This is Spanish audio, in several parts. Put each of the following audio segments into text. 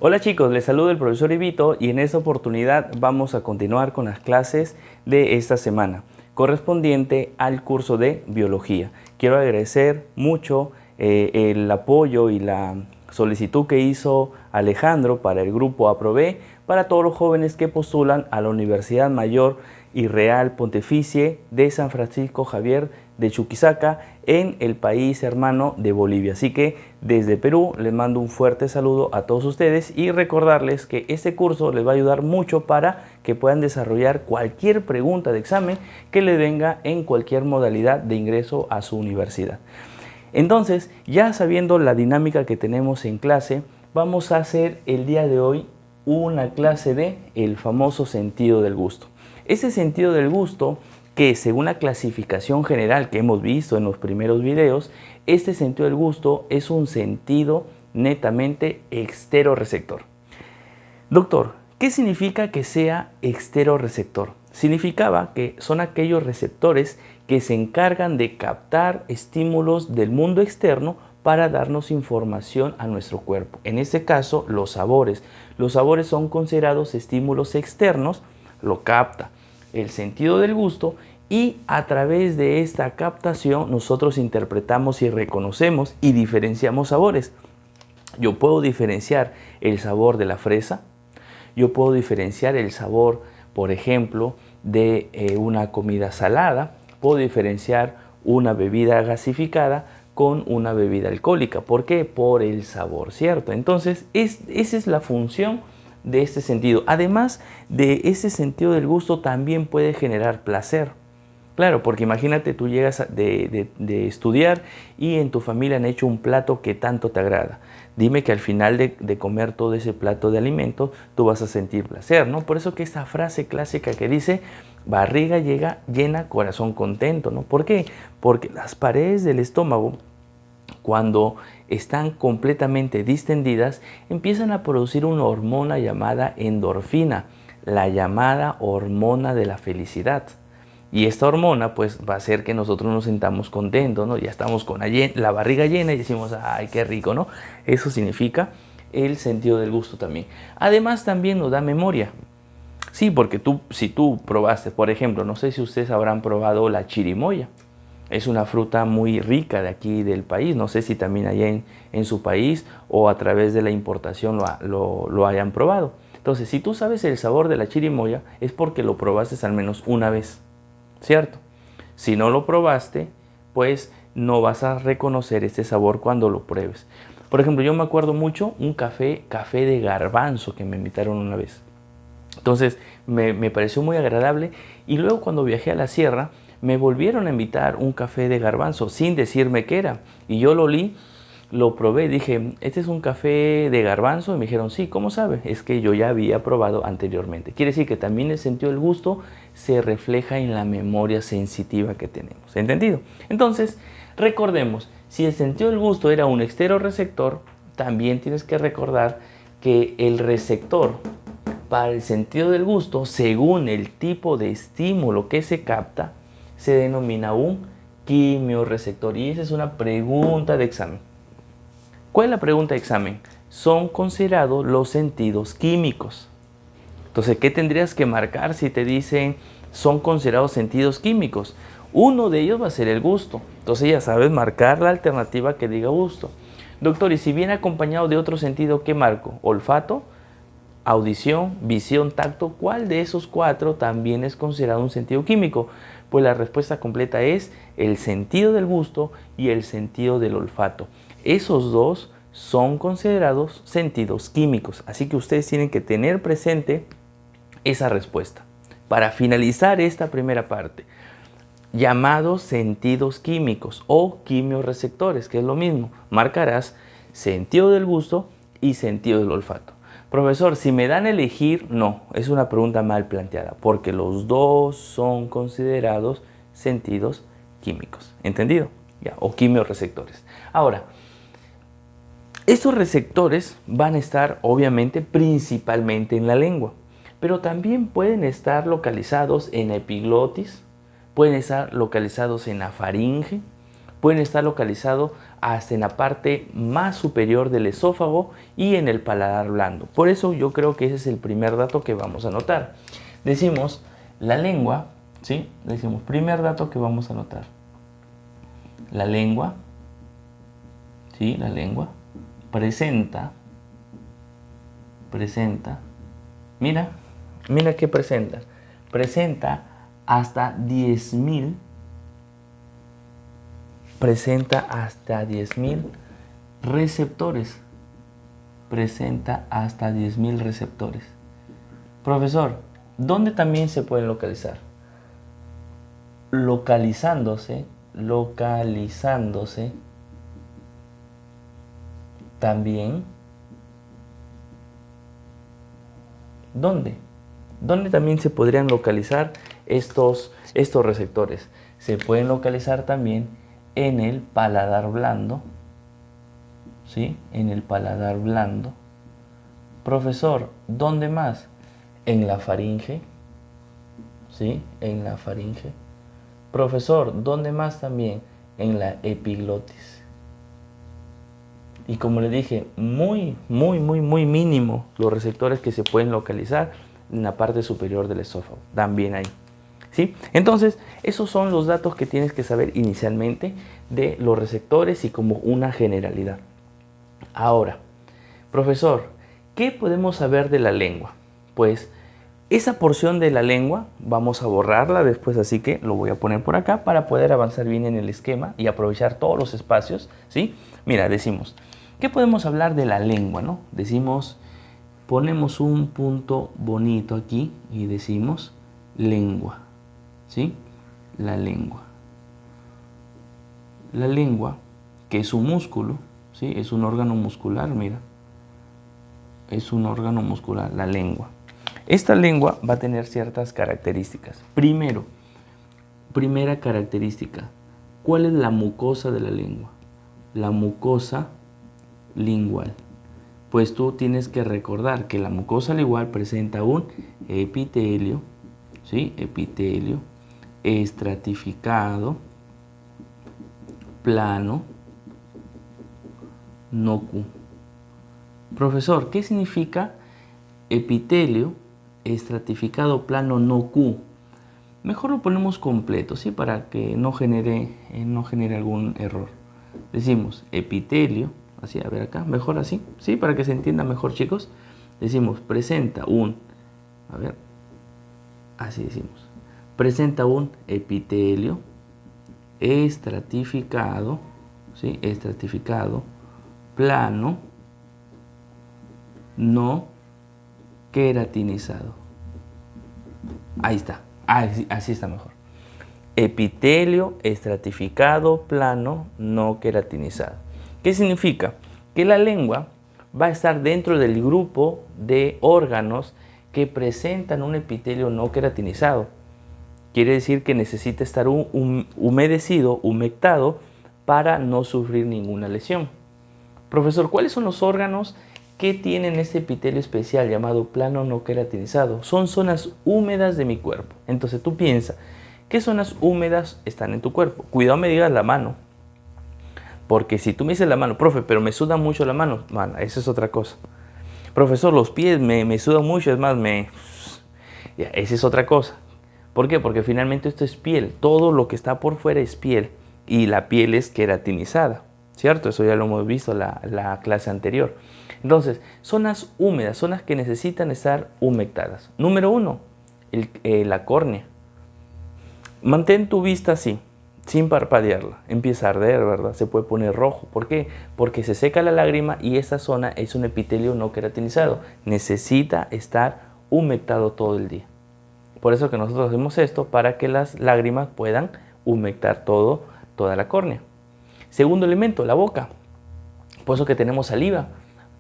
Hola chicos, les saluda el profesor Ibito y en esta oportunidad vamos a continuar con las clases de esta semana correspondiente al curso de biología. Quiero agradecer mucho el apoyo y la solicitud que hizo Alejandro para el grupo Aprobé para todos los jóvenes que postulan a la Universidad Mayor y Real Pontificia de San Francisco Javier de Chuquisaca en el país hermano de Bolivia. Así que desde Perú les mando un fuerte saludo a todos ustedes y recordarles que este curso les va a ayudar mucho para que puedan desarrollar cualquier pregunta de examen que les venga en cualquier modalidad de ingreso a su universidad. Entonces, ya sabiendo la dinámica que tenemos en clase, vamos a hacer el día de hoy una clase de el famoso sentido del gusto. Ese sentido del gusto que según la clasificación general que hemos visto en los primeros videos, este sentido del gusto es un sentido netamente exteroreceptor. Doctor, ¿qué significa que sea exteroreceptor? Significaba que son aquellos receptores que se encargan de captar estímulos del mundo externo para darnos información a nuestro cuerpo. En este caso, los sabores. Los sabores son considerados estímulos externos, lo capta el sentido del gusto y a través de esta captación nosotros interpretamos y reconocemos y diferenciamos sabores. Yo puedo diferenciar el sabor de la fresa, yo puedo diferenciar el sabor, por ejemplo, de una comida salada, puedo diferenciar una bebida gasificada con una bebida alcohólica. ¿Por qué? Por el sabor, ¿cierto? Entonces, esa es la función de este sentido. Además de ese sentido del gusto, también puede generar placer. Claro, porque imagínate, tú llegas de estudiar y en tu familia han hecho un plato que tanto te agrada. Dime que al final de comer todo ese plato de alimentos, tú vas a sentir placer, ¿no? Por eso que esta frase clásica que dice, barriga llena, corazón contento, ¿no? ¿Por qué? Porque las paredes del estómago, cuando están completamente distendidas, empiezan a producir una hormona llamada endorfina, la llamada hormona de la felicidad. Y esta hormona pues va a hacer que nosotros nos sintamos contentos, ¿no? Ya estamos con la barriga llena y decimos, ay, qué rico, ¿no? Eso significa el sentido del gusto también. Además también nos da memoria. Sí, porque si tú probaste, por ejemplo, no sé si ustedes habrán probado la chirimoya. Es una fruta muy rica de aquí del país. No sé si también allá en su país o a través de la importación lo hayan probado. Entonces, si tú sabes el sabor de la chirimoya, es porque lo probaste al menos una vez, ¿cierto? Si no lo probaste, pues no vas a reconocer este sabor cuando lo pruebes. Por ejemplo, yo me acuerdo mucho un café de garbanzo que me invitaron una vez. Entonces me pareció muy agradable y luego cuando viajé a la sierra me volvieron a invitar un café de garbanzo sin decirme qué era. Y yo lo olí, lo probé, dije, ¿este es un café de garbanzo? Y me dijeron, sí, ¿cómo sabe? Es que yo ya había probado anteriormente. Quiere decir que también el sentido del gusto se refleja en la memoria sensitiva que tenemos. ¿Entendido? Entonces, recordemos, si el sentido del gusto era un exteroreceptor, también tienes que recordar que el receptor para el sentido del gusto, según el tipo de estímulo que se capta, se denomina un quimiorreceptor. Y esa es una pregunta de examen. ¿Cuál es la pregunta de examen? Son considerados los sentidos químicos. Entonces, ¿qué tendrías que marcar si te dicen son considerados sentidos químicos? Uno de ellos va a ser el gusto. Entonces ya sabes marcar la alternativa que diga gusto. Doctor, y si viene acompañado de otro sentido, ¿qué marco? Olfato, audición, visión, tacto. ¿Cuál de esos cuatro también es considerado un sentido químico? Pues la respuesta completa es el sentido del gusto y el sentido del olfato. Esos dos son considerados sentidos químicos, así que ustedes tienen que tener presente esa respuesta. Para finalizar esta primera parte, llamados sentidos químicos o quimiorreceptores, que es lo mismo, marcarás sentido del gusto y sentido del olfato. Profesor, si me dan a elegir, no, es una pregunta mal planteada, porque los dos son considerados sentidos químicos, ¿entendido? Ya, o quimiorreceptores. Ahora, estos receptores van a estar obviamente principalmente en la lengua, pero también pueden estar localizados en la epiglotis, pueden estar localizados en la faringe, Pueden estar localizados hasta en la parte más superior del esófago y en el paladar blando. Por eso yo creo que ese es el primer dato que vamos a notar. Decimos la lengua, ¿sí? Decimos primer dato que vamos a notar. La lengua, ¿sí? La lengua presenta, mira qué presenta. Presenta hasta 10.000 receptores. Presenta hasta 10.000 receptores. Profesor, ¿dónde también se pueden localizar? Localizándose también. ¿Dónde? ¿Dónde también se podrían localizar estos receptores? Se pueden localizar también en el paladar blando, ¿sí? En el paladar blando. Profesor, ¿dónde más? En la faringe, ¿sí? En la faringe. Profesor, ¿dónde más también? En la epiglotis. Y como le dije, muy mínimo los receptores que se pueden localizar en la parte superior del esófago, también ahí. ¿Sí? Entonces, esos son los datos que tienes que saber inicialmente de los receptores y como una generalidad. Ahora, profesor, ¿qué podemos saber de la lengua? Pues esa porción de la lengua vamos a borrarla después, así que lo voy a poner por acá para poder avanzar bien en el esquema y aprovechar todos los espacios, ¿sí? Mira, decimos, ¿qué podemos hablar de la lengua, no? Decimos, ponemos un punto bonito aquí y decimos lengua, ¿sí? La lengua. La lengua, que es un músculo, ¿sí? Es un órgano muscular, mira. Es un órgano muscular, la lengua. Esta lengua va a tener ciertas características. Primera característica, ¿cuál es la mucosa de la lengua? La mucosa lingual. Pues tú tienes que recordar que la mucosa lingual presenta un epitelio, ¿sí? Epitelio estratificado, plano, no Q. Profesor, ¿qué significa epitelio estratificado, plano, no Q? Mejor lo ponemos completo, ¿sí? Para que no genere algún error. Decimos epitelio, así, a ver acá, mejor así, ¿sí? Para que se entienda mejor, chicos. Decimos, presenta un, a ver, así decimos, presenta un epitelio estratificado, ¿sí? Estratificado, plano, no queratinizado. Ahí está, así está mejor. Epitelio estratificado, plano, no queratinizado. ¿Qué significa? Que la lengua va a estar dentro del grupo de órganos que presentan un epitelio no queratinizado. Quiere decir que necesita estar humedecido, humectado, para no sufrir ninguna lesión. Profesor, ¿cuáles son los órganos que tienen este epitelio especial llamado plano no queratinizado? Son zonas húmedas de mi cuerpo. Entonces tú piensas, ¿qué zonas húmedas están en tu cuerpo? Cuidado me digas la mano. Porque si tú me dices la mano, profe, pero me suda mucho la mano, esa es otra cosa. Profesor, los pies me sudan mucho, es más, esa es otra cosa. ¿Por qué? Porque finalmente esto es piel. Todo lo que está por fuera es piel. Y la piel es queratinizada, ¿cierto? Eso ya lo hemos visto en la clase anterior. Entonces, zonas húmedas, zonas que necesitan estar humectadas. Número 1, la córnea. Mantén tu vista así, sin parpadearla. Empieza a arder, ¿verdad? Se puede poner rojo. ¿Por qué? Porque se seca la lágrima y esta zona es un epitelio no queratinizado. Necesita estar humectado todo el día. Por eso que nosotros hacemos esto, para que las lágrimas puedan humectar toda la córnea. Segundo elemento, la boca. Por eso que tenemos saliva.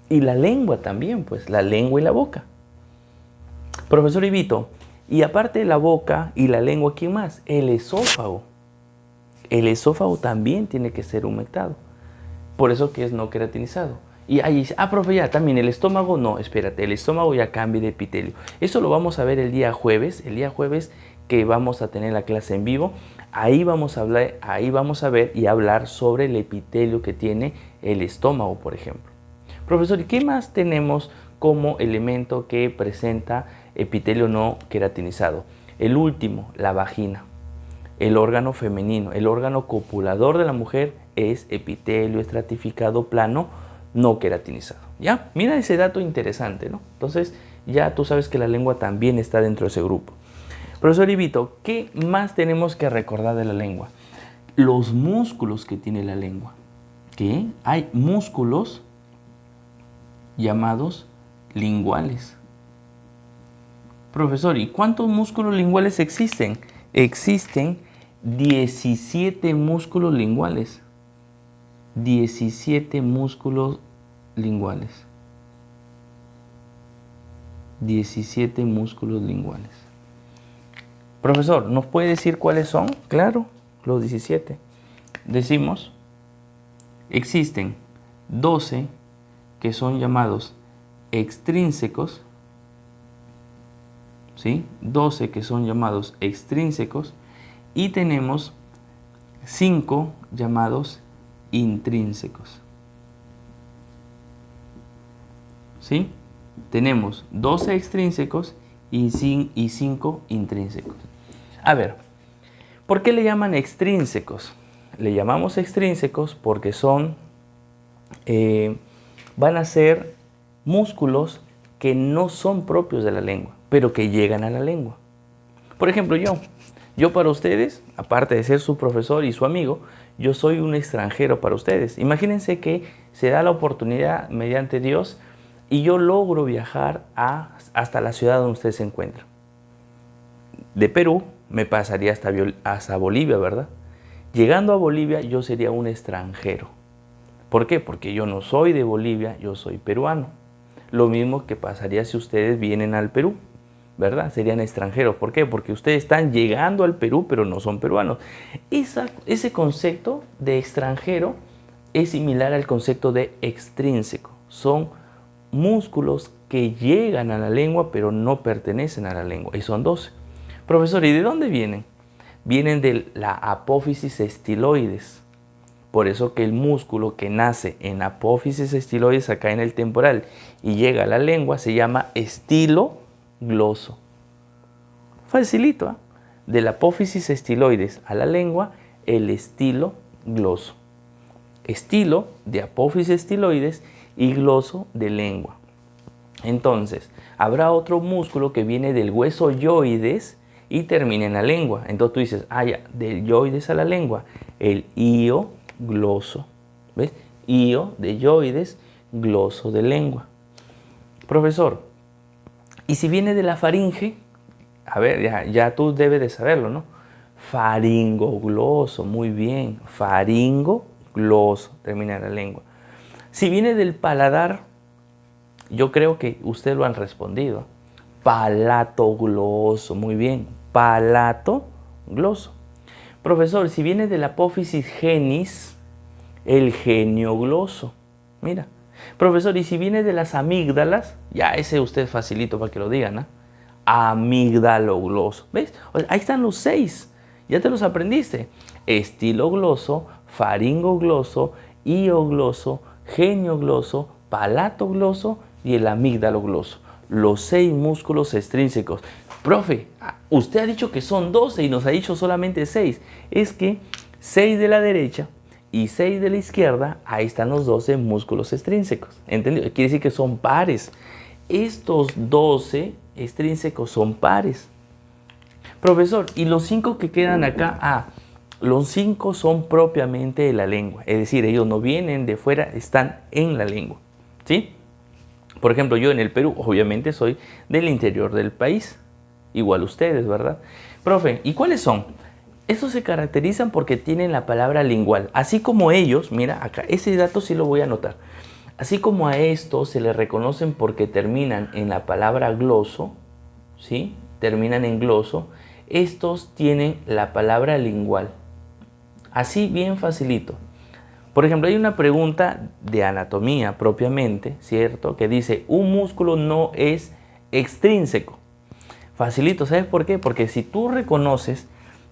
Y la lengua también, pues, la lengua y la boca. Profesor Ibito, y aparte de la boca y la lengua, ¿quién más? El esófago. El esófago también tiene que ser humectado. Por eso que es no queratinizado. Y ahí dice, profe, ya también el estómago, no, espérate, el estómago ya cambia de epitelio. Eso lo vamos a ver el día jueves que vamos a tener la clase en vivo, ahí vamos a ver y hablar sobre el epitelio que tiene el estómago, por ejemplo. Profesor, ¿y qué más tenemos como elemento que presenta epitelio no queratinizado? El último, la vagina. El órgano femenino, el órgano copulador de la mujer es epitelio estratificado plano no queratinizado. ¿Ya? Mira ese dato interesante, ¿no? Entonces, ya tú sabes que la lengua también está dentro de ese grupo. Profesor Ivito, ¿qué más tenemos que recordar de la lengua? Los músculos que tiene la lengua. ¿Qué? Hay músculos llamados linguales. Profesor, ¿y cuántos músculos linguales existen? Existen 17 músculos linguales. 17 músculos linguales. 17 músculos linguales. Profesor, ¿nos puede decir cuáles son? Claro, los 17. Decimos, existen 12 que son llamados extrínsecos, ¿sí? 12 que son llamados extrínsecos y tenemos 5 llamados intrínsecos, ¿sí? Tenemos 12 extrínsecos y 5 intrínsecos. A ver, ¿por qué le llaman extrínsecos? Le llamamos extrínsecos porque van a ser músculos que no son propios de la lengua, pero que llegan a la lengua. Por ejemplo, yo para ustedes, aparte de ser su profesor y su amigo, yo soy un extranjero para ustedes. Imagínense que se da la oportunidad mediante Dios y yo logro viajar hasta la ciudad donde ustedes se encuentran. De Perú me pasaría hasta Bolivia, ¿verdad? Llegando a Bolivia yo sería un extranjero. ¿Por qué? Porque yo no soy de Bolivia, yo soy peruano. Lo mismo que pasaría si ustedes vienen al Perú, ¿verdad? Serían extranjeros. ¿Por qué? Porque ustedes están llegando al Perú, pero no son peruanos. Ese concepto de extranjero es similar al concepto de extrínseco. Son músculos que llegan a la lengua, pero no pertenecen a la lengua. Y son 12. Profesor, ¿y de dónde vienen? Vienen de la apófisis estiloides. Por eso que el músculo que nace en apófisis estiloides, acá en el temporal, y llega a la lengua, se llama estilogloso. Facilito, ¿eh? De la apófisis estiloides a la lengua, el estilogloso. Estilo de apófisis estiloides y gloso de lengua. Entonces, habrá otro músculo que viene del hueso yoides y termina en la lengua. Entonces tú dices, ya, del yoides a la lengua, el gloso, ¿ves? Io de yoides, gloso de lengua. Profesor, ¿y si viene de la faringe? A ver, ya tú debes de saberlo, ¿no? Faringogloso, muy bien. Faringogloso, termina en la lengua. Si viene del paladar, yo creo que ustedes lo han respondido. Palatogloso, muy bien. Palatogloso. Profesor, si viene de la apófisis genis, el geniogloso. Mira. Profesor, y si viene de las amígdalas, ya ese usted facilito para que lo digan, ¿no? Amigdalogloso. ¿Ves? Ahí están los 6. Ya te los aprendiste. Estilogloso, faringogloso, iogloso, geniogloso, palatogloso y el amigdalogloso. Los 6 músculos extrínsecos. Profe, usted ha dicho que son 12 y nos ha dicho solamente 6. Es que 6 de la derecha y 6 de la izquierda, ahí están los 12 músculos extrínsecos. ¿Entendido? Quiere decir que son pares. Estos 12 extrínsecos son pares. Profesor, ¿y los 5 que quedan acá? Los 5 son propiamente de la lengua. Es decir, ellos no vienen de fuera, están en la lengua. ¿Sí? Por ejemplo, yo en el Perú, obviamente soy del interior del país. Igual ustedes, ¿verdad? Profe, ¿y cuáles son? Estos se caracterizan porque tienen la palabra lingual. Así como ellos, mira acá, ese dato sí lo voy a anotar. Así como a estos se les reconocen porque terminan en la palabra gloso, ¿sí? Terminan en gloso. Estos tienen la palabra lingual. Así bien facilito. Por ejemplo, hay una pregunta de anatomía propiamente, ¿cierto? Que dice, un músculo no es extrínseco. Facilito, ¿sabes por qué? Porque si tú reconoces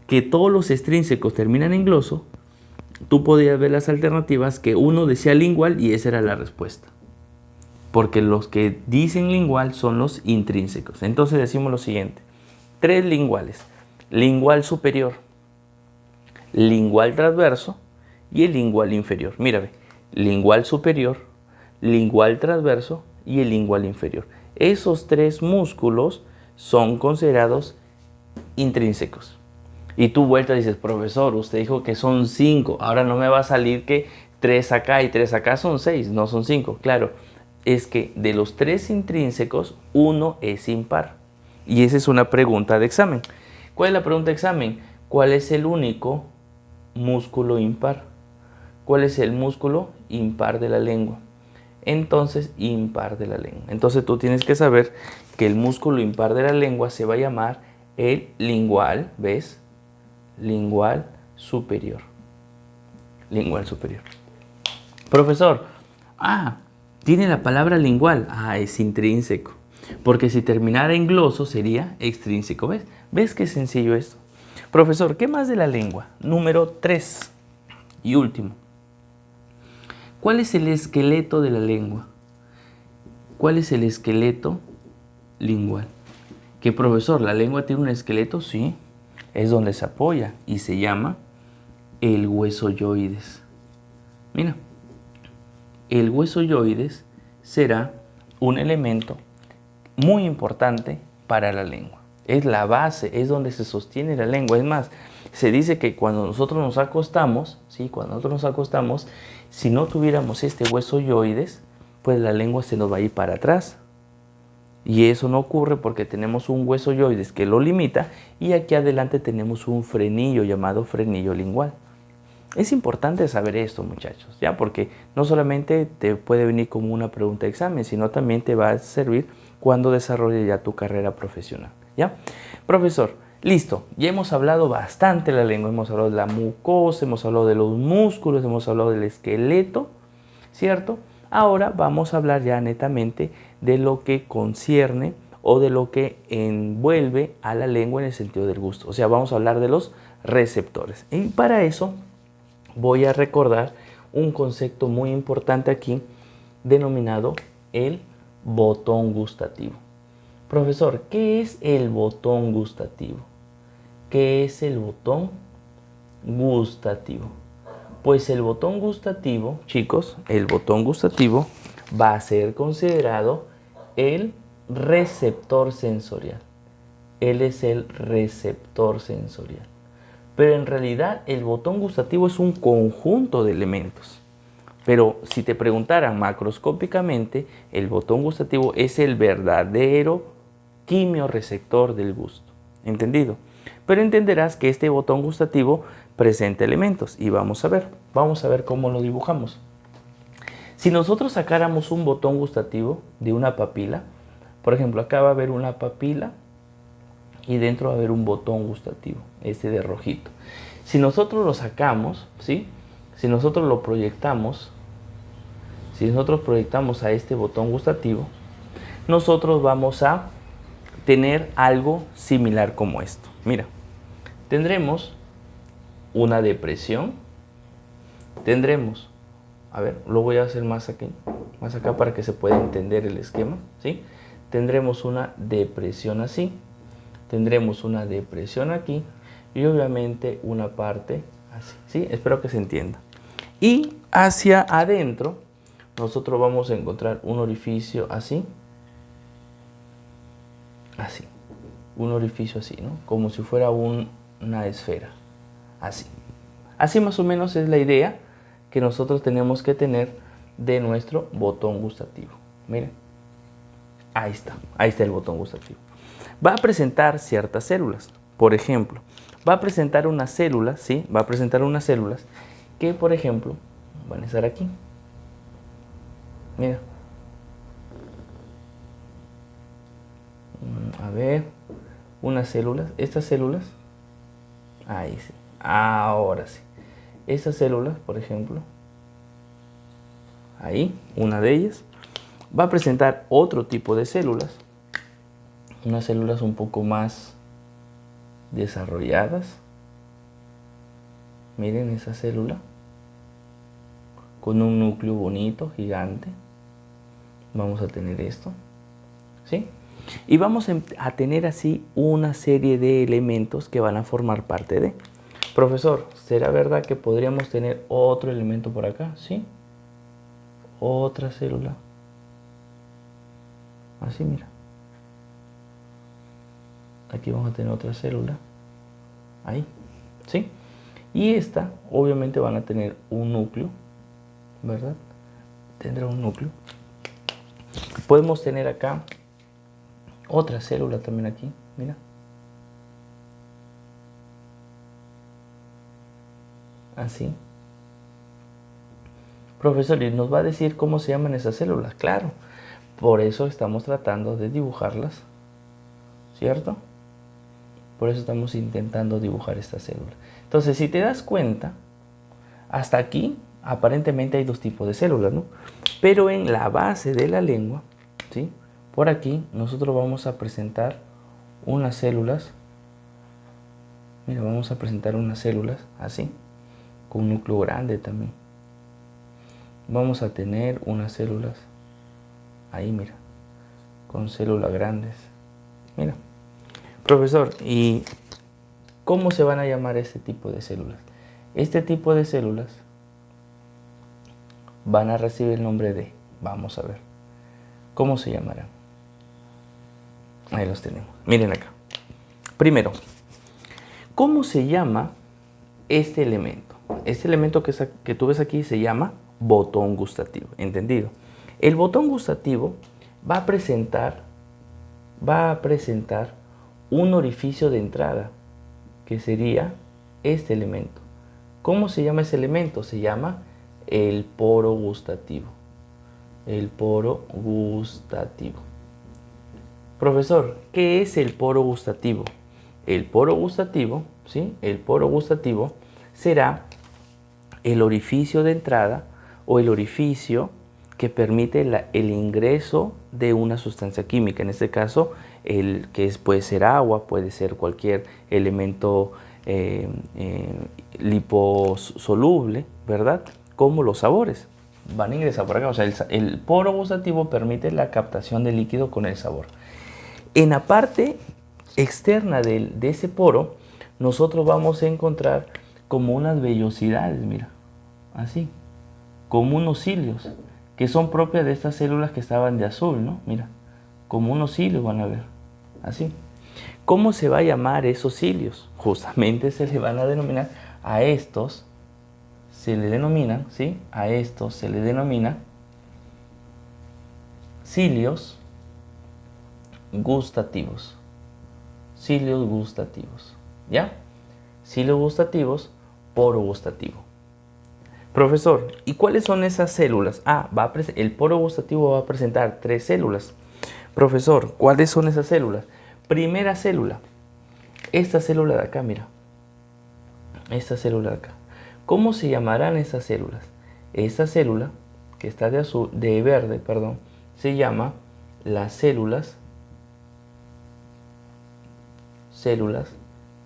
que todos los extrínsecos terminan en gloso, tú podías ver las alternativas que uno decía lingual y esa era la respuesta. Porque los que dicen lingual son los intrínsecos. Entonces decimos lo siguiente. 3 linguales. Lingual superior, lingual transverso y el lingual inferior. Mírame, lingual superior, lingual transverso y el lingual inferior. Esos 3 músculos son considerados intrínsecos. Y tú vueltas y dices, profesor, usted dijo que son 5, ahora no me va a salir que 3 acá y 3 acá son 6, no son 5. Claro, es que de los 3 intrínsecos, uno es impar. Y esa es una pregunta de examen. ¿Cuál es la pregunta de examen? ¿Cuál es el único músculo impar? ¿Cuál es el músculo impar de la lengua? Entonces, impar de la lengua. Entonces tú tienes que saber que el músculo impar de la lengua se va a llamar el lingual, ¿ves? Lingual superior. Lingual superior. Profesor, tiene la palabra lingual. Es intrínseco. Porque si terminara en gloso sería extrínseco. ¿Ves? ¿Ves qué sencillo esto? Profesor, ¿qué más de la lengua? Número 3 y último. ¿Cuál es el esqueleto de la lengua? ¿Cuál es el esqueleto lingual? ¿Qué, profesor? ¿La lengua tiene un esqueleto? Sí. Es donde se apoya y se llama el hueso yoides. Mira, el hueso yoides será un elemento muy importante para la lengua. Es la base, es donde se sostiene la lengua. Es más, se dice que cuando nosotros nos acostamos, si no tuviéramos este hueso yoides, pues la lengua se nos va a ir para atrás. Y eso no ocurre porque tenemos un hueso yoides que lo limita y aquí adelante tenemos un frenillo llamado frenillo lingual. Es importante saber esto, muchachos, ¿ya? Porque no solamente te puede venir como una pregunta de examen, sino también te va a servir cuando desarrolles ya tu carrera profesional, ¿ya? Profesor, listo, ya hemos hablado bastante de la lengua, hemos hablado de la mucosa, hemos hablado de los músculos, hemos hablado del esqueleto, ¿cierto? Ahora vamos a hablar ya netamente de lo que concierne o de lo que envuelve a la lengua en el sentido del gusto. O sea, vamos a hablar de los receptores. Y para eso voy a recordar un concepto muy importante aquí denominado el botón gustativo. Profesor, ¿qué es el botón gustativo? ¿Qué es el botón gustativo? Pues el botón gustativo, chicos, el botón gustativo va a ser considerado el receptor sensorial. Él es el receptor sensorial. Pero en realidad el botón gustativo es un conjunto de elementos. Pero si te preguntaran macroscópicamente, el botón gustativo es el verdadero quimioreceptor del gusto. ¿Entendido? Pero entenderás que este botón gustativo presenta elementos y vamos a ver cómo lo dibujamos. Si nosotros sacáramos un botón gustativo de una papila, por ejemplo, acá va a haber una papila y dentro va a haber un botón gustativo, este de rojito. Si nosotros lo sacamos, ¿sí? Si nosotros lo proyectamos, si nosotros proyectamos a este botón gustativo, nosotros vamos a tener algo similar como esto. Mira, tendremos una depresión, tendremos, a ver, lo voy a hacer más aquí, más acá para que se pueda entender el esquema, ¿sí? Tendremos una depresión así, tendremos una depresión aquí y obviamente una parte así, ¿sí? Espero que se entienda. Y hacia adentro nosotros vamos a encontrar un orificio así, así, un orificio así, ¿no? Como si fuera una esfera, así. Así más o menos es la idea que nosotros tenemos que tener de nuestro botón gustativo. Miren, ahí está el botón gustativo. Va a presentar ciertas células, por ejemplo, va a presentar unas células, ¿sí? Va a presentar unas células que, por ejemplo, van a estar aquí. Mira. A ver, unas células, estas células, ahí sí, ahora sí. Estas células, por ejemplo, ahí, una de ellas, va a presentar otro tipo de células unas células un poco más desarrolladas. Miren esa célula con un núcleo bonito, gigante. Vamos a tener esto, ¿sí? Y vamos a tener así una serie de elementos que van a formar parte de. Profesor, ¿será verdad que podríamos tener otro elemento por acá? ¿Sí? Otra célula. Así, mira. Aquí vamos a tener otra célula. Ahí, ¿sí? Y esta, obviamente, van a tener un núcleo, ¿verdad? Tendrá un núcleo. Podemos tener acá otra célula también aquí, mira. Así. Profesor, ¿y nos va a decir cómo se llaman esas células? Claro, por eso estamos tratando de dibujarlas, ¿cierto? Por eso estamos intentando dibujar estas células. Entonces, si te das cuenta, hasta aquí aparentemente hay dos tipos de células, ¿no? Pero en la base de la lengua, ¿sí? Por aquí nosotros vamos a presentar unas células. Mira, vamos a presentar unas células así, con un núcleo grande también. Vamos a tener unas células ahí, mira, con células grandes. Mira, profesor, ¿y cómo se van a llamar este tipo de células? Este tipo de células van a recibir el nombre de, vamos a ver, ¿cómo se llamarán? Ahí los tenemos, miren acá. Primero, ¿cómo se llama este elemento? Este elemento que tú ves aquí se llama botón gustativo, ¿entendido? El botón gustativo va a presentar un orificio de entrada, que sería este elemento. ¿Cómo se llama ese elemento? Se llama el poro gustativo. El poro gustativo. Profesor, ¿qué es el poro gustativo? El poro gustativo, ¿sí? El poro gustativo será el orificio de entrada o el orificio que permite el ingreso de una sustancia química. En este caso, puede ser agua, puede ser cualquier elemento liposoluble, ¿verdad? Como los sabores. Van a ingresar por acá. O sea, el poro gustativo permite la captación del líquido con el sabor. En la parte externa de ese poro, nosotros vamos a encontrar como unas vellosidades, mira, así, como unos cilios, que son propias de estas células que estaban de azul, ¿no? Mira, como unos cilios van a ver, así. ¿Cómo se va a llamar esos cilios? Justamente se le van a denominar a estos, se le denominan, ¿sí? A estos se le denomina cilios gustativos. Cilios gustativos, ¿ya? Cilios gustativos, poro gustativo. Profesor, ¿y cuáles son esas células? El poro gustativo va a presentar 3 células. Profesor, ¿cuáles son esas células? Primera célula, esta célula de acá, mira. Esta célula de acá. ¿Cómo se llamarán esas células? Esta célula, que está de verde, perdón, se llama las células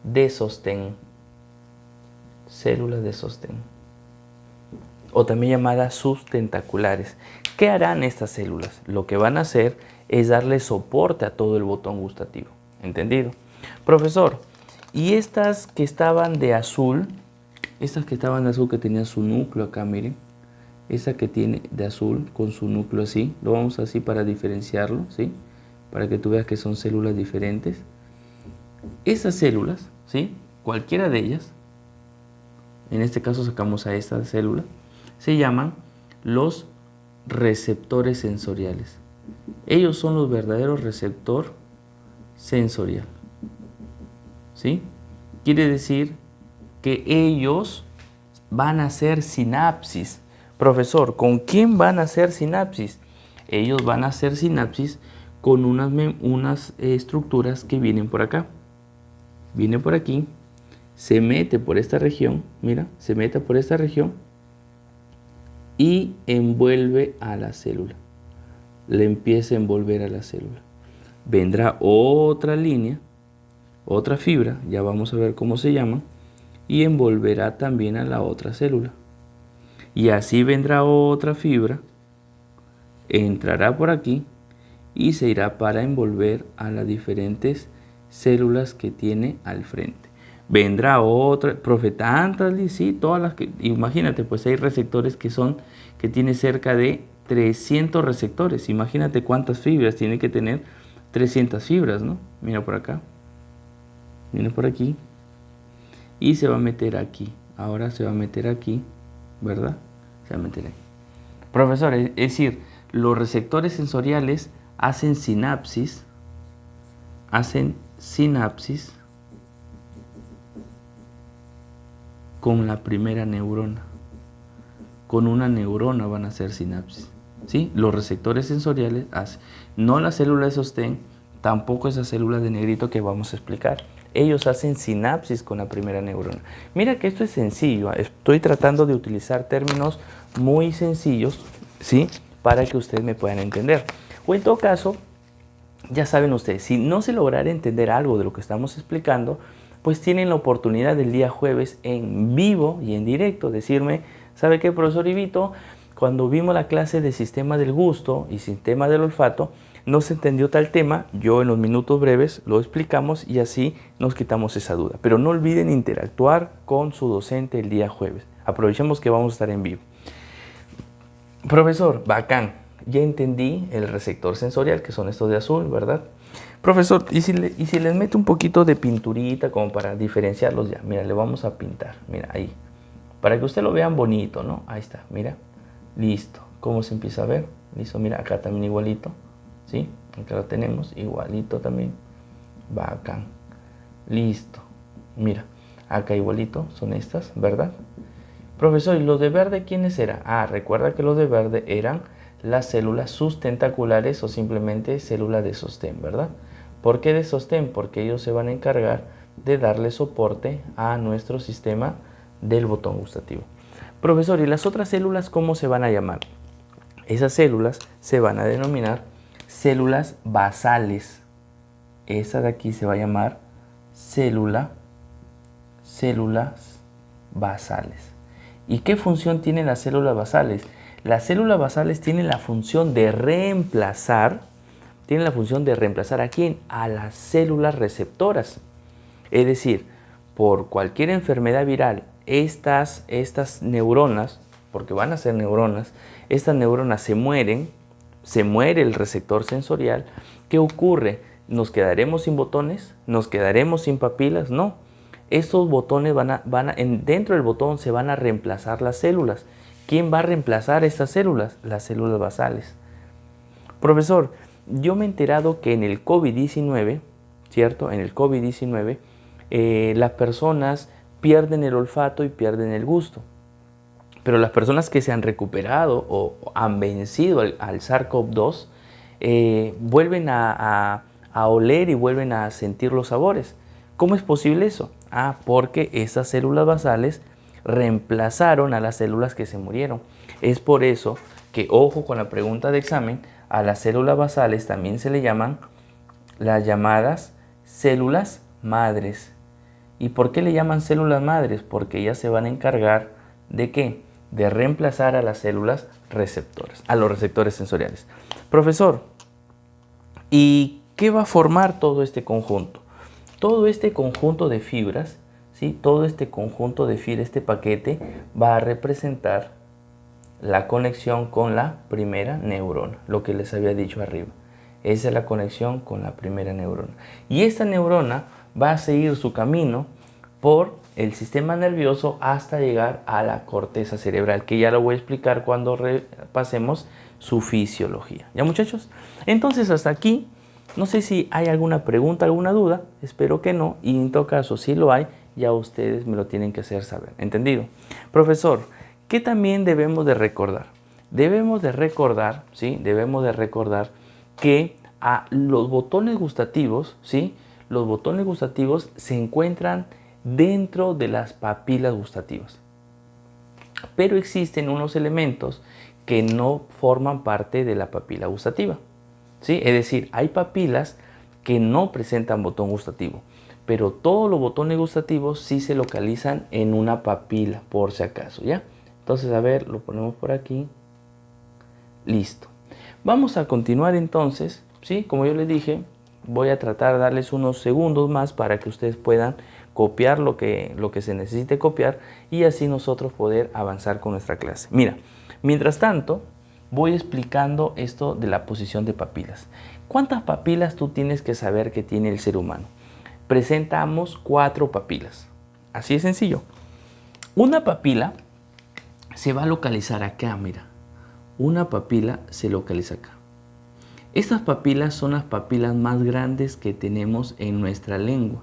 de sostén. Células de sostén. O también llamadas sustentaculares. ¿Qué harán estas células? Lo que van a hacer es darle soporte a todo el botón gustativo. ¿Entendido? Profesor, ¿y estas que estaban de azul? Estas que estaban de azul, que tenían su núcleo acá, miren. Esta que tiene de azul con su núcleo así. Lo vamos así para diferenciarlo, ¿sí? Para que tú veas que son células diferentes. Esas células, ¿sí? Cualquiera de ellas, en este caso sacamos a esta célula, se llaman los receptores sensoriales. Ellos son los verdaderos receptor sensorial, ¿sí? Quiere decir que ellos van a hacer sinapsis. Profesor, ¿con quién van a hacer sinapsis? Ellos van a hacer sinapsis con unas estructuras que vienen por acá. Viene por aquí, se mete por esta región, mira, se mete por esta región y envuelve a la célula. Le empieza a envolver a la célula. vendrá otra línea, otra fibra, ya vamos a ver cómo se llama, y envolverá también a la otra célula. Y así vendrá otra fibra, entrará por aquí y se irá para envolver a las diferentes células que tiene al frente. Vendrá otra, profe, tantas, sí, todas las que, imagínate, pues hay receptores que tiene cerca de 300 receptores. Imagínate cuántas fibras tiene que tener 300 fibras, ¿no? Mira por acá, mira por aquí, y se va a meter aquí. Ahora se va a meter aquí, ¿verdad? Se va a meter ahí. Profesor, es decir, los receptores sensoriales hacen sinapsis con la primera neurona. Con una neurona van a hacer sinapsis, ¿sí? Los receptores sensoriales hacen, no la célula de sostén, tampoco esa célula de negrito que vamos a explicar. Ellos hacen sinapsis con la primera neurona. Mira que esto es sencillo, estoy tratando de utilizar términos muy sencillos, ¿sí? Para que ustedes me puedan entender. O en todo caso, ya saben ustedes, si no se lograra entender algo de lo que estamos explicando, pues tienen la oportunidad del día jueves en vivo y en directo decirme, ¿sabe qué, profesor Ivito? Cuando vimos la clase de sistema del gusto y sistema del olfato, no se entendió tal tema, yo en los minutos breves lo explicamos y así nos quitamos esa duda. Pero no olviden interactuar con su docente el día jueves. Aprovechemos que vamos a estar en vivo. Profesor, bacán, ya entendí el receptor sensorial, que son estos de azul, ¿verdad? Profesor, ¿y si les meto un poquito de pinturita como para diferenciarlos ya? Mira, le vamos a pintar, mira, ahí. Para que usted lo vean bonito, ¿no? Ahí está, mira. Listo. ¿Cómo se empieza a ver? Listo, mira, acá también igualito. ¿Sí? Acá lo tenemos, igualito también. Bacán. Listo. Mira, acá igualito son estas, ¿verdad? Profesor, ¿y los de verde quiénes eran? Ah, recuerda que los de verde eran las células sustentaculares o simplemente células de sostén, ¿verdad? ¿Por qué de sostén? Porque ellos se van a encargar de darle soporte a nuestro sistema del botón gustativo. Profesor, ¿y las otras células cómo se van a llamar? Esas células se van a denominar células basales. Esa de aquí se va a llamar células basales. ¿Y qué función tienen las células basales? Las células basales tienen la función de reemplazar, ¿a quién? A las células receptoras. Es decir, por cualquier enfermedad viral, estas neuronas, porque van a ser neuronas, estas neuronas se mueren, se muere el receptor sensorial. ¿Qué ocurre? ¿Nos quedaremos sin botones? ¿Nos quedaremos sin papilas? No. Estos botones dentro del botón se van a reemplazar las células. ¿Quién va a reemplazar estas células? Las células basales. Profesor, yo me he enterado que en el COVID-19, ¿cierto? En el COVID-19, las personas pierden el olfato y pierden el gusto. Pero las personas que se han recuperado o han vencido al SARS-CoV-2 vuelven a oler y vuelven a sentir los sabores. ¿Cómo es posible eso? Ah, porque esas células basales reemplazaron a las células que se murieron. Es por eso que, ojo con la pregunta de examen, a las células basales también se le llaman las llamadas células madres. ¿Y por qué le llaman células madres? Porque ellas se van a encargar ¿de qué? De reemplazar a las células receptoras, a los receptores sensoriales. Profesor, ¿y qué va a formar todo este conjunto? Todo este conjunto de fibras, ¿sí? Todo este conjunto de fibras, este paquete, va a representar la conexión con la primera neurona, lo que les había dicho arriba. Esa es la conexión con la primera neurona. Y esta neurona va a seguir su camino por el sistema nervioso hasta llegar a la corteza cerebral, que ya lo voy a explicar cuando repasemos su fisiología. ¿Ya, muchachos? Entonces, hasta aquí, no sé si hay alguna pregunta, alguna duda, espero que no, y en todo caso, si lo hay, ya ustedes me lo tienen que hacer saber. ¿Entendido? Profesor, ¿qué también debemos de recordar? Debemos de recordar, ¿sí? Debemos de recordar que a los botones gustativos, ¿sí? Los botones gustativos se encuentran dentro de las papilas gustativas. Pero existen unos elementos que no forman parte de la papila gustativa, ¿sí? Es decir, hay papilas que no presentan botón gustativo. Pero todos los botones gustativos sí se localizan en una papila, por si acaso, ¿ya? Entonces, a ver, lo ponemos por aquí. Listo. Vamos a continuar entonces, ¿sí? Como yo les dije, voy a tratar de darles unos segundos más para que ustedes puedan copiar lo que se necesite copiar y así nosotros poder avanzar con nuestra clase. Mira, mientras tanto, voy explicando esto de la posición de papilas. ¿Cuántas papilas tú tienes que saber que tiene el ser humano? Presentamos 4 papilas. Así de sencillo. Una papila se va a localizar acá, mira. Una papila se localiza acá. Estas papilas son las papilas más grandes que tenemos en nuestra lengua.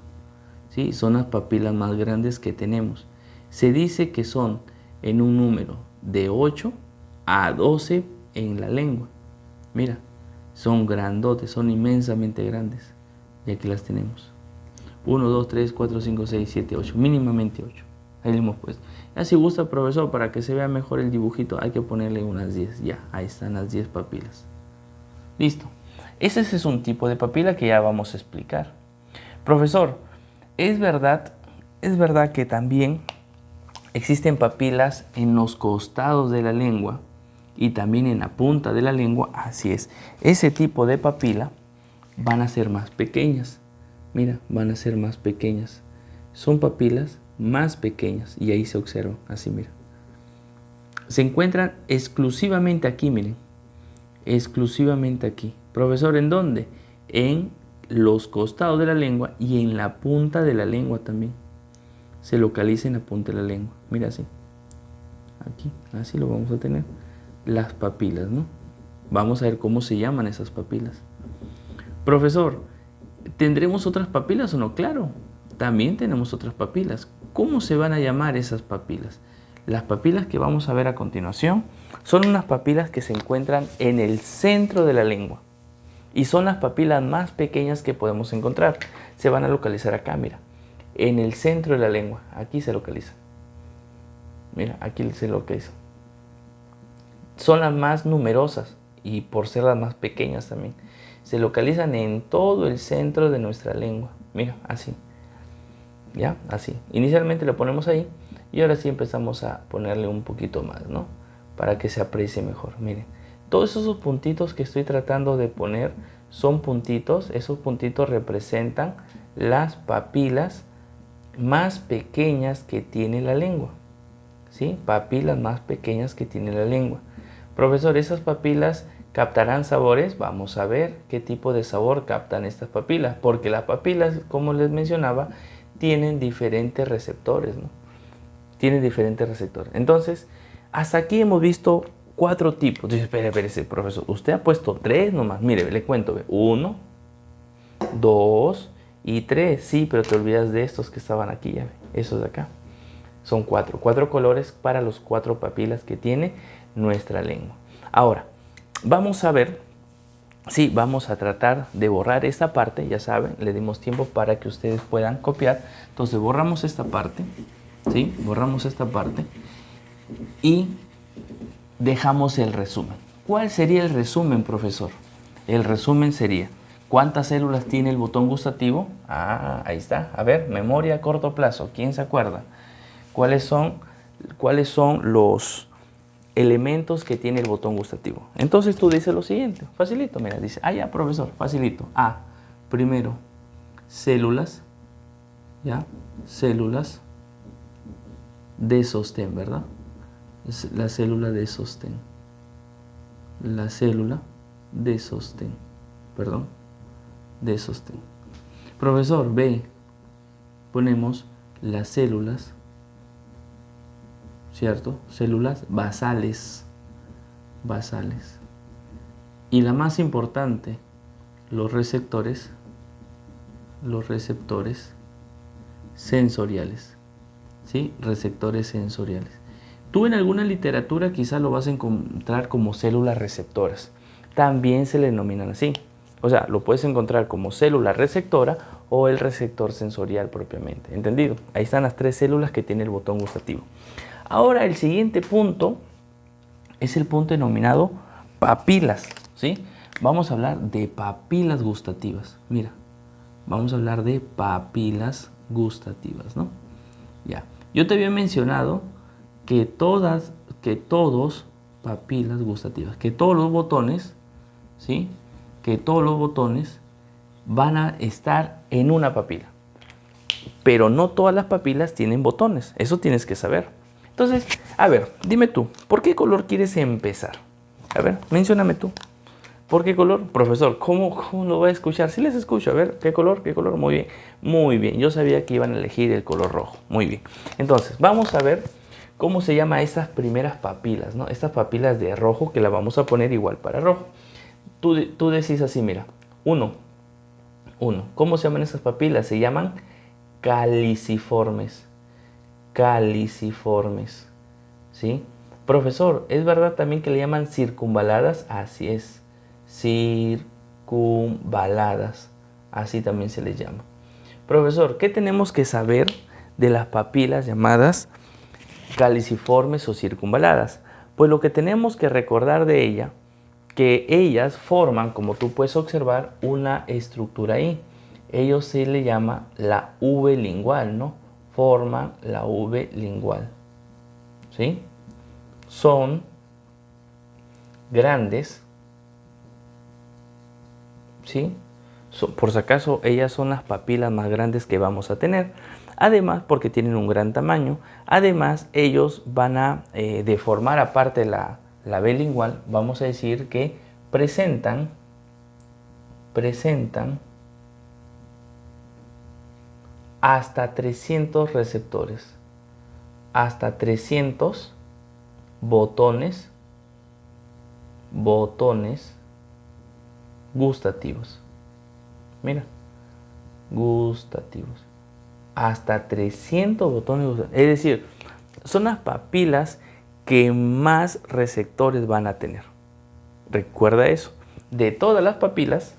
¿Sí? Son las papilas más grandes que tenemos. Se dice que son en un número de 8 a 12 en la lengua. Mira, son grandotes, son inmensamente grandes. Y aquí las tenemos. 1, 2, 3, 4, 5, 6, 7, 8. Mínimamente 8. Ahí le hemos puesto. Ya si gusta, profesor, para que se vea mejor el dibujito, hay que ponerle unas 10. Ya, ahí están las 10 papilas. Listo. Ese es un tipo de papila que ya vamos a explicar. Profesor, es verdad que también existen papilas en los costados de la lengua y también en la punta de la lengua. Así es. Ese tipo de papila van a ser más pequeñas. Mira, van a ser más pequeñas. Son papilas más pequeñas y ahí se observa, así mira. Se encuentran exclusivamente aquí, miren. Exclusivamente aquí. Profesor, ¿en dónde? En los costados de la lengua y en la punta de la lengua también. Se localiza en la punta de la lengua. Mira así. Aquí, así lo vamos a tener. Las papilas, ¿no? Vamos a ver cómo se llaman esas papilas. Profesor, ¿tendremos otras papilas o no? Claro, también tenemos otras papilas. ¿Cómo se van a llamar esas papilas? Las papilas que vamos a ver a continuación son unas papilas que se encuentran en el centro de la lengua. Y son las papilas más pequeñas que podemos encontrar. Se van a localizar acá, mira. En el centro de la lengua. Aquí se localizan. Mira, aquí se localizan. Son las más numerosas y por ser las más pequeñas también. Se localizan en todo el centro de nuestra lengua. Mira, así. ¿Ya? Así. Inicialmente lo ponemos ahí y ahora sí empezamos a ponerle un poquito más, ¿no? Para que se aprecie mejor. Miren, todos esos puntitos que estoy tratando de poner son puntitos. Esos puntitos representan las papilas más pequeñas que tiene la lengua. ¿Sí? Papilas más pequeñas que tiene la lengua. Profesor, ¿esas papilas captarán sabores? Vamos a ver qué tipo de sabor captan estas papilas. Porque las papilas, como les mencionaba, tienen diferentes receptores, ¿no? Tienen diferentes receptores. Entonces, hasta aquí hemos visto 4 tipos. Dice, espérese, profesor, usted ha puesto 3 nomás. Mire, le cuento, 1, 2 y 3. Sí, pero te olvidas de estos que estaban aquí, ya ve. Esos de acá. Son 4. 4 colores para los 4 papilas que tiene nuestra lengua. Ahora, vamos a ver. Sí, vamos a tratar de borrar esta parte, ya saben, le dimos tiempo para que ustedes puedan copiar. Entonces borramos esta parte, ¿sí? Borramos esta parte y dejamos el resumen. ¿Cuál sería el resumen, profesor? El resumen sería, ¿cuántas células tiene el botón gustativo? Ah, ahí está. A ver, memoria a corto plazo, ¿quién se acuerda? ¿Cuáles son los elementos que tiene el botón gustativo? Entonces tú dices lo siguiente, facilito, mira, dice, ya, profesor, facilito. Primero, células, ya, células de sostén, ¿verdad? Es la célula de sostén. La célula de sostén, perdón, de sostén. Profesor, B, ponemos las células, ¿cierto? Células basales. Basales. Y la más importante, los receptores sensoriales. ¿Sí? Receptores sensoriales. Tú en alguna literatura quizás lo vas a encontrar como células receptoras. También se le denominan así. O sea, lo puedes encontrar como célula receptora o el receptor sensorial propiamente. ¿Entendido? Ahí están las 3 células que tiene el botón gustativo. Ahora el siguiente punto es el punto denominado papilas, ¿sí? Vamos a hablar de papilas gustativas. Mira, Vamos a hablar de papilas gustativas, ¿no? Ya. Yo te había mencionado que papilas gustativas, que todos los botones, ¿sí? Que todos los botones van a estar en una papila. Pero no todas las papilas tienen botones. Eso tienes que saber. Entonces, a ver, dime tú, ¿por qué color quieres empezar? A ver, mencióname tú. ¿Por qué color? Profesor, ¿cómo lo voy a escuchar? Sí les escucho. A ver, ¿qué color? ¿Qué color? Muy bien. Muy bien. Yo sabía que iban a elegir el color rojo. Muy bien. Entonces, vamos a ver cómo se llama estas primeras papilas, ¿no? Estas papilas de rojo que la vamos a poner igual para rojo. Tú decís así, mira. Uno. ¿Cómo se llaman esas papilas? Se llaman caliciformes. Caliciformes. ¿Sí? Profesor, ¿es verdad también que le llaman circunvaladas? Así es. Circunvaladas. Así también se les llama. Profesor, ¿qué tenemos que saber de las papilas llamadas caliciformes o circunvaladas? Pues lo que tenemos que recordar de ella, que ellas forman, como tú puedes observar, una estructura ahí. Ellos se le llama la V lingual, ¿no? Forman la V lingual. ¿Sí? Son grandes, ¿sí? Por si acaso, ellas son las papilas más grandes que vamos a tener. Además, porque tienen un gran tamaño. Además, ellos van a deformar, aparte la V lingual, vamos a decir que presentan hasta 300 receptores. Hasta 300 botones gustativos. Mira, gustativos. Hasta 300 botones gustativos. Es decir, son las papilas que más receptores van a tener. Recuerda eso. De todas las papilas,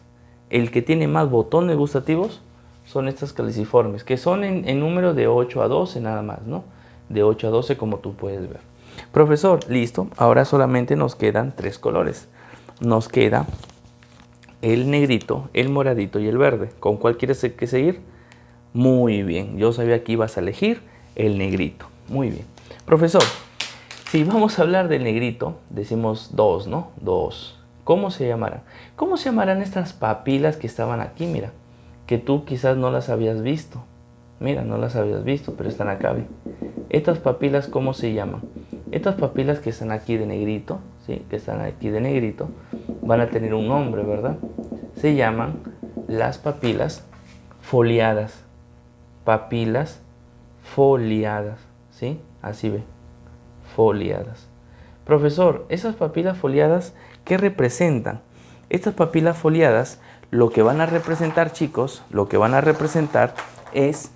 el que tiene más botones gustativos son estas caliciformes, que son en número de 8 a 12 nada más, ¿no? De 8 a 12 como tú puedes ver. Profesor, listo. Ahora solamente nos quedan 3 colores. Nos queda el negrito, el moradito y el verde. ¿Con cuál quieres que seguir? Muy bien. Yo sabía que ibas a elegir el negrito. Muy bien. Profesor, si vamos a hablar del negrito, decimos 2, ¿no? 2. ¿Cómo se llamarán? ¿Cómo se llamarán estas papilas que estaban aquí? Mira, que tú quizás no las habías visto. Mira, no las habías visto, pero están acá. Estas papilas, ¿cómo se llaman? Estas papilas que están aquí de negrito, ¿sí? Que están aquí de negrito, van a tener un nombre, ¿verdad? Se llaman las papilas foliadas. Papilas foliadas, ¿sí? Así ve, foliadas. Profesor, esas papilas foliadas, ¿qué representan? Estas papilas foliadas, lo que van a representar, chicos, lo que van a representar es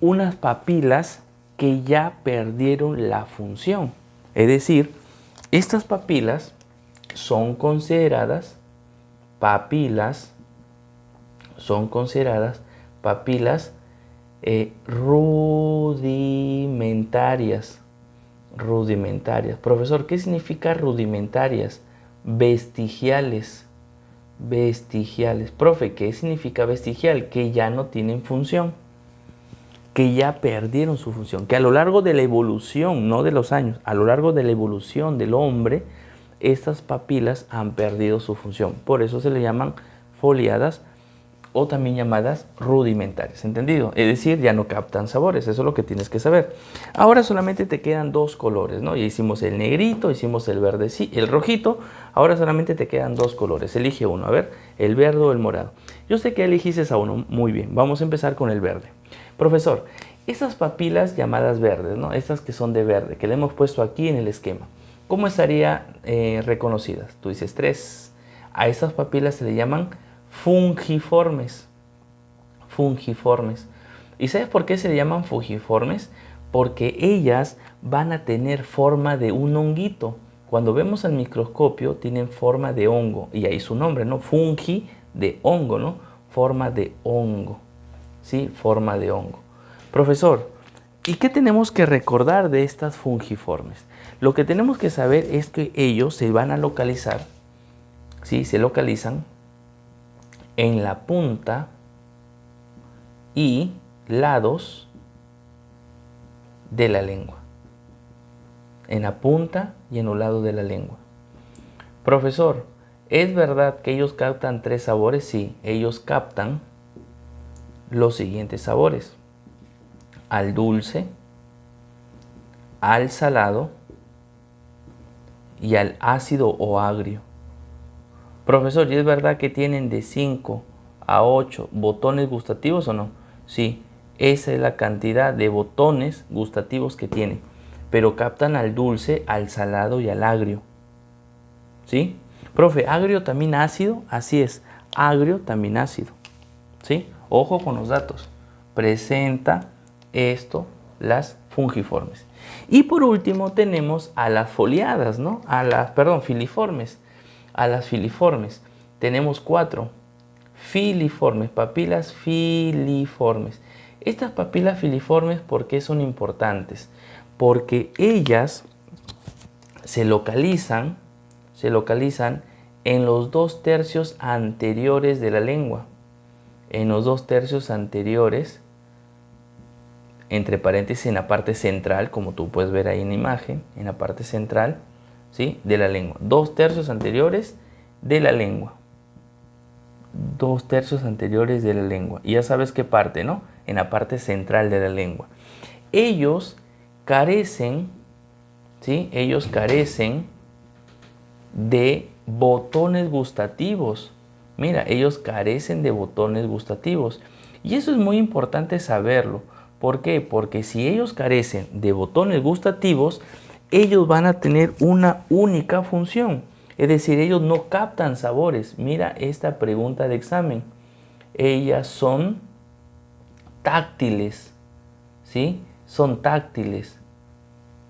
unas papilas que ya perdieron la función. Es decir, estas papilas son consideradas papilas rudimentarias. Rudimentarias. Profesor, ¿qué significa rudimentarias? Vestigiales. Vestigiales. Profe, ¿qué significa vestigial? Que ya no tienen función. Que ya perdieron su función. Que a lo largo de la evolución, no de los años, a lo largo de la evolución del hombre, estas papilas han perdido su función. Por eso se le llaman foliadas o también llamadas rudimentarias. ¿Entendido? Es decir, ya no captan sabores. Eso es lo que tienes que saber. Ahora solamente te quedan 2 colores, ¿no? Ya hicimos el negrito, hicimos el verde, sí, el rojito. Ahora solamente te quedan 2 colores. Elige uno. A ver, el verde o el morado. Yo sé que elegiste a uno. Muy bien. Vamos a empezar con el verde. Profesor, estas papilas llamadas verdes, ¿no? Estas que son de verde, que le hemos puesto aquí en el esquema, ¿cómo estarían reconocidas? Tú dices 3. A estas papilas se le llaman fungiformes. Fungiformes. ¿Y sabes por qué se le llaman fungiformes? Porque ellas van a tener forma de un honguito. Cuando vemos al microscopio tienen forma de hongo. Y ahí su nombre, ¿no? Fungi de hongo, ¿no? Forma de hongo. ¿Sí? Forma de hongo. Profesor, ¿y qué tenemos que recordar de estas fungiformes? Lo que tenemos que saber es que ellos se van a localizar, ¿sí? Se localizan en la punta y lados de la lengua. En la punta y en un lado de la lengua. Profesor, ¿es verdad que ellos captan 3 sabores? Sí, ellos captan los siguientes sabores: al dulce, al salado y al ácido o agrio. Profesor, ¿y es verdad que tienen de 5 a 8 botones gustativos o no? Sí, esa es la cantidad de botones gustativos que tienen, pero captan al dulce, al salado y al agrio. ¿Sí? Profe, ¿agrio también ácido? Así es, agrio también ácido. ¿Sí? Ojo con los datos. Presenta esto las fungiformes. Y por último tenemos a las foliadas, ¿no? Filiformes. A las filiformes. Tenemos 4 filiformes, papilas filiformes. Estas papilas filiformes, ¿por qué son importantes? Porque ellas se localizan en los 2 tercios anteriores de la lengua. En los 2 tercios anteriores, entre paréntesis, en la parte central, como tú puedes ver ahí en la imagen, en la parte central, ¿sí?, de la lengua. 2 tercios anteriores de la lengua. 2 tercios anteriores de la lengua. Y ya sabes qué parte, ¿no? En la parte central de la lengua. Ellos carecen, ¿sí?, ellos carecen de botones gustativos. Mira, ellos carecen de botones gustativos. Y eso es muy importante saberlo. ¿Por qué? Porque si ellos carecen de botones gustativos, ellos van a tener una única función. Es decir, ellos no captan sabores. Mira esta pregunta de examen. Ellas son táctiles. ¿Sí? Son táctiles.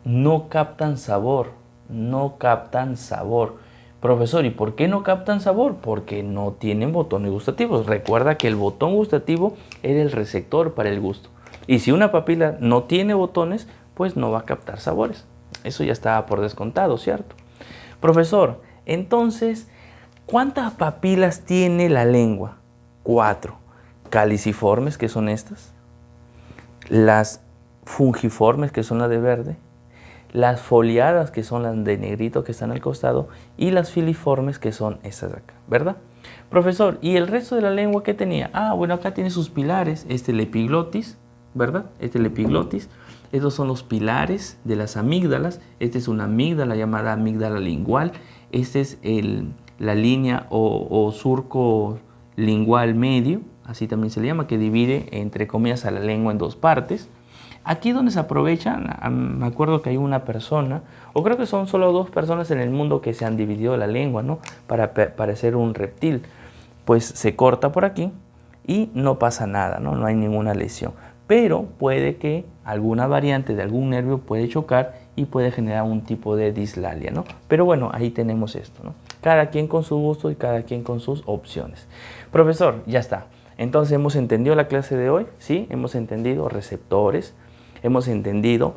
No captan sabor. No captan sabor. Profesor, ¿y por qué no captan sabor? Porque no tienen botones gustativos. Recuerda que el botón gustativo es el receptor para el gusto. Y si una papila no tiene botones, pues no va a captar sabores. Eso ya estaba por descontado, ¿cierto? Profesor, entonces, ¿cuántas papilas tiene la lengua? 4. Caliciformes, que son estas. Las fungiformes, que son las de verde. Las foliadas, que son las de negrito que están al costado, y las filiformes, que son estas de acá, ¿verdad? Profesor, ¿y el resto de la lengua qué tenía? Ah, bueno, acá tiene sus pilares, el epiglotis, ¿verdad? El epiglotis. Estos son los pilares de las amígdalas. Esta es una amígdala llamada amígdala lingual. Esta es la línea o surco lingual medio, así también se le llama, que divide, entre comillas, a la lengua en 2 partes. Aquí donde se aprovechan, me acuerdo que hay una persona, o creo que son solo 2 personas en el mundo que se han dividido la lengua, ¿no? Para parecer un reptil. Pues se corta por aquí y no pasa nada, ¿no? No hay ninguna lesión. Pero puede que alguna variante de algún nervio puede chocar y puede generar un tipo de dislalia, ¿no? Pero bueno, ahí tenemos esto, ¿no? Cada quien con su gusto y cada quien con sus opciones. Profesor, ya está. Entonces hemos entendido la clase de hoy, ¿sí? Hemos entendido receptores. Hemos entendido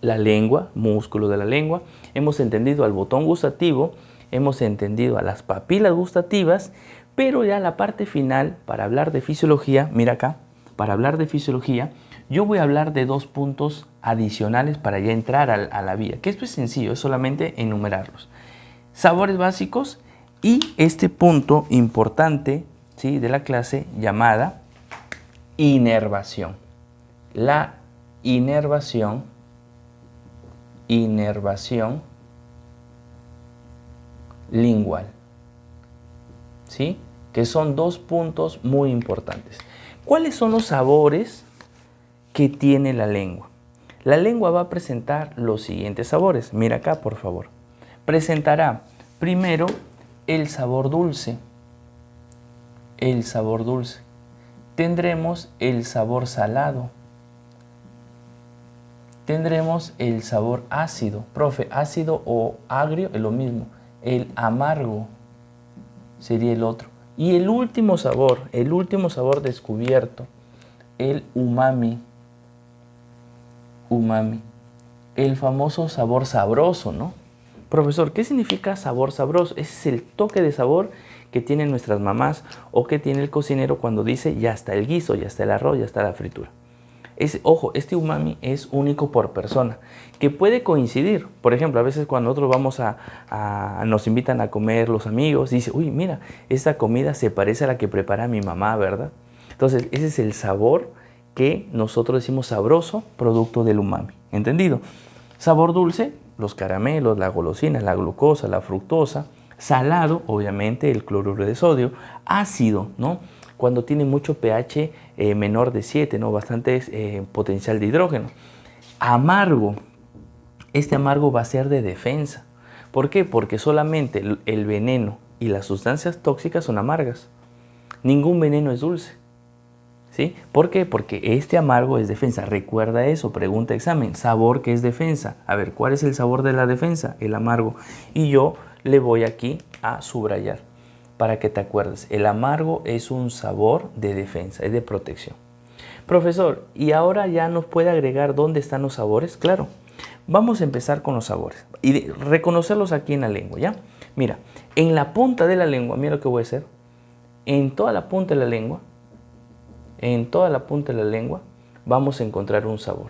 la lengua, músculo de la lengua. Hemos entendido al botón gustativo. Hemos entendido a las papilas gustativas. Pero ya la parte final, para hablar de fisiología, mira acá, para hablar de fisiología, yo voy a hablar de 2 puntos adicionales para ya entrar a la vía. Que esto es sencillo, es solamente enumerarlos. Sabores básicos y este punto importante, ¿sí?, de la clase llamada inervación. La inervación lingual, ¿sí?, que son 2 puntos muy importantes. ¿Cuáles son los sabores que tiene la lengua? La lengua va a presentar los siguientes sabores. Mira acá, por favor. Presentará primero el sabor dulce. El sabor dulce. Tendremos el sabor salado. Tendremos el sabor ácido. Profe, ácido o agrio es lo mismo. El amargo sería el otro. Y el último sabor descubierto, el umami. Umami. El famoso sabor sabroso, ¿no? Profesor, ¿qué significa sabor sabroso? Ese es el toque de sabor que tienen nuestras mamás o que tiene el cocinero cuando dice ya está el guiso, ya está el arroz, ya está la fritura. Ojo, este umami es único por persona, que puede coincidir. Por ejemplo, a veces cuando nosotros vamos nos invitan a comer los amigos, dice, uy, mira, esta comida se parece a la que prepara mi mamá, ¿verdad? Entonces, ese es el sabor que nosotros decimos sabroso, producto del umami. ¿Entendido? Sabor dulce, los caramelos, la golosina, la glucosa, la fructosa. Salado, obviamente, el cloruro de sodio. Ácido, ¿no? Cuando tiene mucho pH menor de 7, ¿no? Bastante potencial de hidrógeno. Amargo. Este amargo va a ser de defensa. ¿Por qué? Porque solamente el veneno y las sustancias tóxicas son amargas. Ningún veneno es dulce. ¿Sí? ¿Por qué? Porque este amargo es defensa. Recuerda eso, pregunta examen. Sabor que es defensa. A ver, ¿cuál es el sabor de la defensa? El amargo. Y yo le voy aquí a subrayar para que te acuerdes. El amargo es un sabor de defensa, es de protección. Profesor, ¿y ahora ya nos puede agregar dónde están los sabores? Claro. Vamos a empezar con los sabores y reconocerlos aquí en la lengua, ¿ya? Mira, en la punta de la lengua, mira lo que voy a hacer. En toda la punta de la lengua, vamos a encontrar un sabor.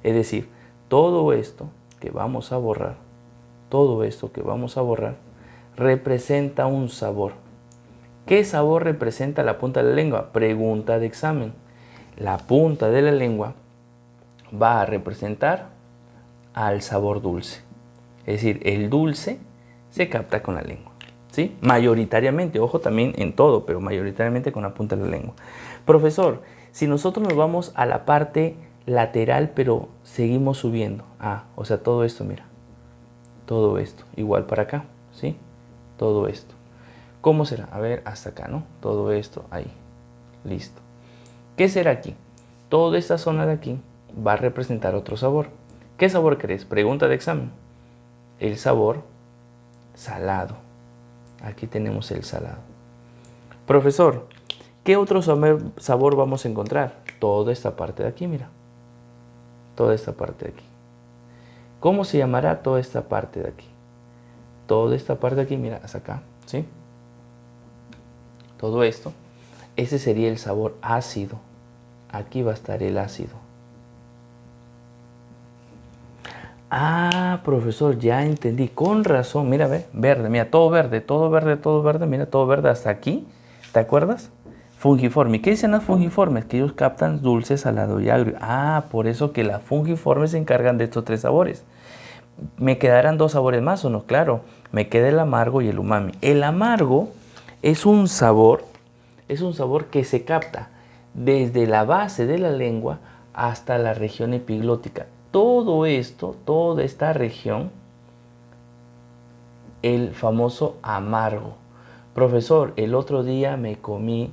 Es decir, todo esto que vamos a borrar, representa un sabor. ¿Qué sabor representa la punta de la lengua? Pregunta de examen. La punta de la lengua va a representar al sabor dulce. Es decir, el dulce se capta con la lengua, ¿sí? Mayoritariamente, ojo también en todo, pero mayoritariamente con la punta de la lengua. Profesor, si nosotros nos vamos a la parte lateral, pero seguimos subiendo. O sea, todo esto, mira. Todo esto, igual para acá, ¿sí? Todo esto. ¿Cómo será? A ver, hasta acá, ¿no? Todo esto, ahí. Listo. ¿Qué será aquí? Toda esta zona de aquí va a representar otro sabor. ¿Qué sabor crees? Pregunta de examen. El sabor salado. Aquí tenemos el salado. Profesor, ¿qué otro sabor vamos a encontrar? Toda esta parte de aquí, mira. Toda esta parte de aquí. ¿Cómo se llamará toda esta parte de aquí? Toda esta parte de aquí, mira, hasta acá, ¿sí? Todo esto, ese sería el sabor ácido. Aquí va a estar el ácido. Profesor, ya entendí. Con razón, mira, ve, verde, mira, todo verde, mira, todo verde hasta aquí. ¿Te acuerdas? Fungiforme. ¿Qué dicen las fungiformes? Que ellos captan dulce, salado y agrio. Por eso que las fungiformes se encargan de estos tres sabores. ¿Me quedarán dos sabores más o no? Claro, me queda el amargo y el umami. El amargo es un sabor que se capta desde la base de la lengua hasta la región epiglótica. Todo esto, toda esta región, el famoso amargo. Profesor, el otro día me tomé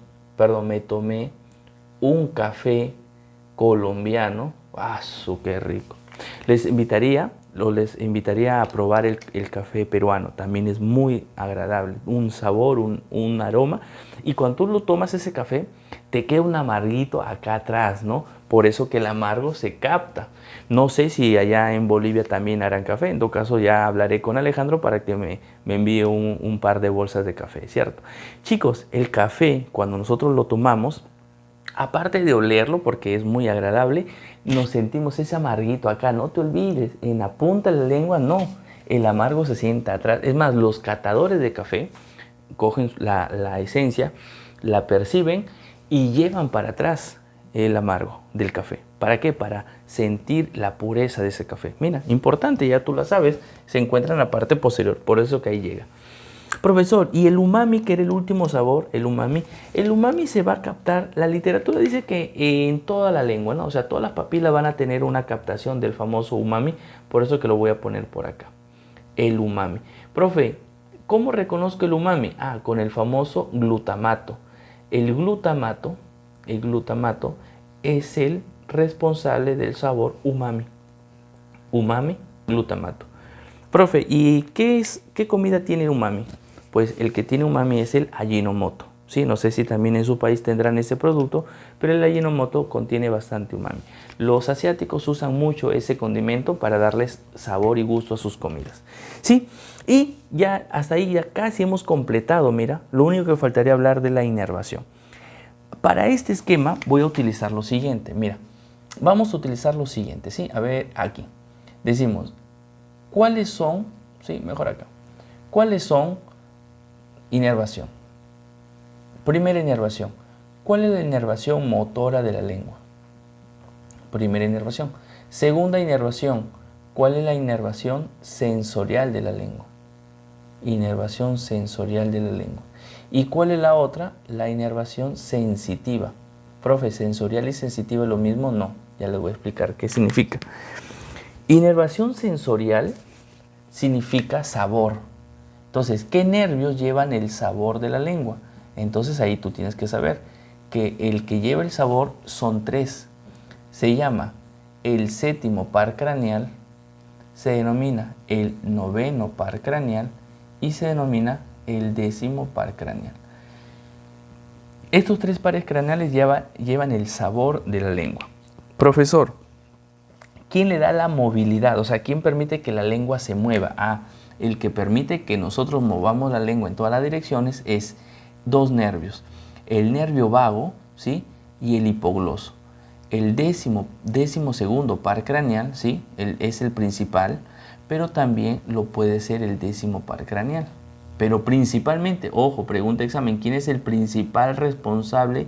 un café colombiano. ¡Qué rico! Les invitaría a probar el café peruano. También es muy agradable, un sabor, un aroma. Y cuando tú lo tomas ese café, te queda un amarguito acá atrás, ¿no? Por eso que el amargo se capta. No sé si allá en Bolivia también harán café. En todo caso, ya hablaré con Alejandro para que me envíe un par de bolsas de café, ¿cierto? Chicos, el café, cuando nosotros lo tomamos, aparte de olerlo, porque es muy agradable, nos sentimos ese amarguito acá. No te olvides, en la punta de la lengua no. El amargo se sienta atrás. Es más, los catadores de café cogen la esencia, la perciben y llevan para atrás el amargo del café. ¿Para qué? Para sentir la pureza de ese café. Mira, importante, ya tú la sabes, se encuentra en la parte posterior, por eso que ahí llega. Profesor, ¿y el umami, que era el último sabor? El umami se va a captar, la literatura dice que en toda la lengua, ¿no? O sea, todas las papilas van a tener una captación del famoso umami, por eso que lo voy a poner por acá. El umami. Profe, ¿cómo reconozco el umami? Con el famoso glutamato. El glutamato es el responsable del sabor umami. Umami, glutamato. Profe, ¿y qué comida tiene umami? Pues el que tiene umami es el Ajinomoto. ¿sí? No sé si también en su país tendrán ese producto, pero el Ajinomoto contiene bastante umami. Los asiáticos usan mucho ese condimento para darles sabor y gusto a sus comidas. ¿Sí? Y ya hasta ahí ya casi hemos completado, mira, lo único que faltaría hablar de la inervación. Para este esquema voy a utilizar lo siguiente, mira, vamos a utilizar lo siguiente, ¿sí? A ver, aquí, decimos, ¿cuáles son, sí, mejor acá, cuáles son inervación? Primera inervación, ¿cuál es la inervación motora de la lengua? Primera inervación. Segunda inervación, ¿cuál es la inervación sensorial de la lengua? Inervación sensorial de la lengua. ¿Y cuál es la otra? La inervación sensitiva. Profe, ¿sensorial y sensitiva es lo mismo? No, ya les voy a explicar qué significa. Inervación sensorial significa sabor. Entonces, ¿qué nervios llevan el sabor de la lengua? Entonces ahí tú tienes que saber que el que lleva el sabor son tres. Se llama el séptimo par craneal, se denomina el noveno par craneal y se denomina el décimo par craneal. Estos tres pares craneales llevan el sabor de la lengua. Profesor, ¿quién le da la movilidad? O sea, ¿quién permite que la lengua se mueva? El que permite que nosotros movamos la lengua en todas las direcciones es dos nervios. El nervio vago, ¿sí? Y el hipogloso. El décimo segundo par craneal, ¿sí? Es el principal, pero también lo puede ser el décimo par craneal. Pero principalmente, ojo, pregunta examen, ¿quién es el principal responsable